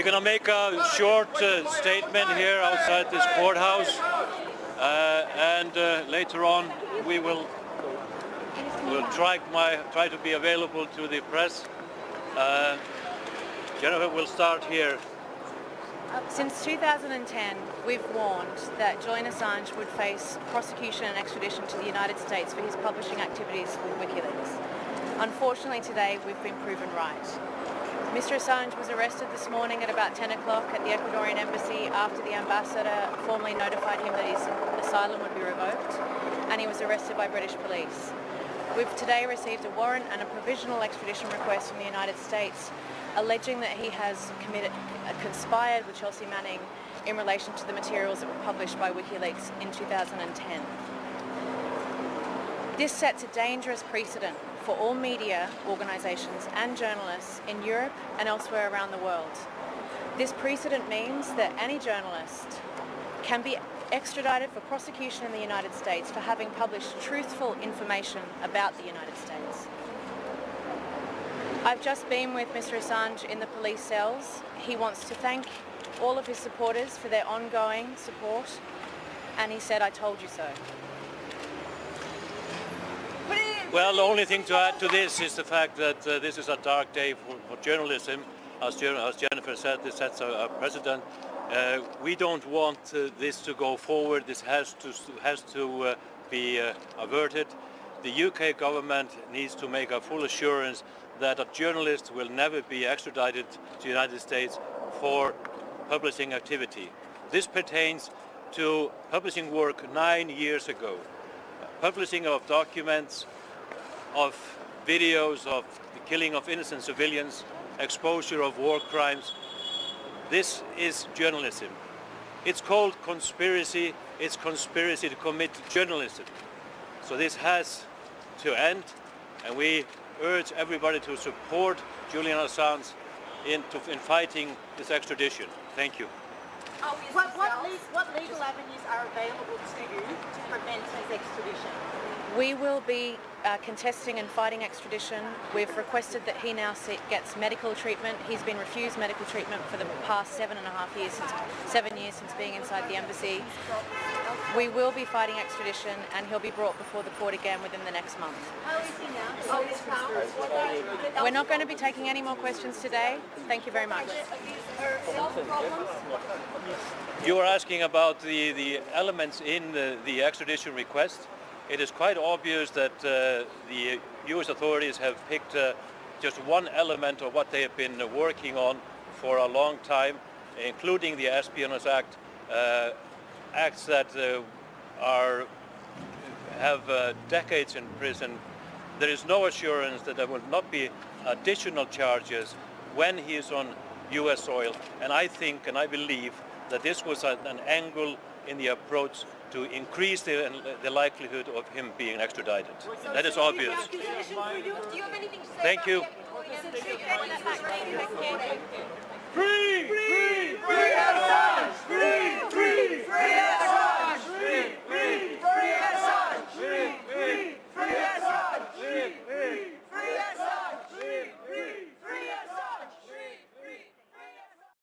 We're going to make a short statement here outside this courthouse, and later on we'll try to be available to the press. Jennifer, we'll start here. Since 2010, we've warned that Julian Assange would face prosecution and extradition to the United States for his publishing activities with WikiLeaks. Unfortunately, today we've been proven right. Mr. Assange was arrested this morning at about 10 o'clock at the Ecuadorian embassy after the ambassador formally notified him that his asylum would be revoked, and he was arrested by British police. We've today received a warrant and a provisional extradition request from the United States alleging that he has conspired with Chelsea Manning in relation to the materials that were published by WikiLeaks in 2010. This sets a dangerous precedent for all media organisations and journalists in Europe and elsewhere around the world. This precedent means that any journalist can be extradited for prosecution in the United States for having published truthful information about the United States. I've just been with Mr. Assange in the police cells. He wants to thank all of his supporters for their ongoing support, and he said, "I told you so." Well, the only thing to add to this is the fact that this is a dark day for journalism. As Jennifer said, this sets a precedent. We don't want this to go forward. This has to be averted. The UK government needs to make a full assurance that a journalist will never be extradited to the United States for publishing activity. This pertains to publishing work 9 years ago. Publishing of documents, of videos of the killing of innocent civilians, exposure of war crimes. This is journalism. It's called conspiracy. It's conspiracy to commit journalism. So this has to end, and we urge everybody to support Julian Assange in fighting this extradition. Thank you. What legal avenues are available to you to prevent his extradition? We will be contesting and fighting extradition. We've requested that he now gets medical treatment. He's been refused medical treatment for the past 7.5 years, 7 years since being inside the embassy. We will be fighting extradition, and he'll be brought before the court again within the next month. How is he now? We're not going to be taking any more questions today. Thank you very much. You are asking about the elements in the extradition request. It is quite obvious that the US authorities have picked just one element of what they have been working on for a long time, including the Espionage Act, acts that have decades in prison. There is no assurance that there will not be additional charges when he is on US soil, and I think and I believe that this was an angle in the approach to increase the likelihood of him being extradited. That is obvious. Thank you. Free! Free! Free Assange! Free! Free! Free!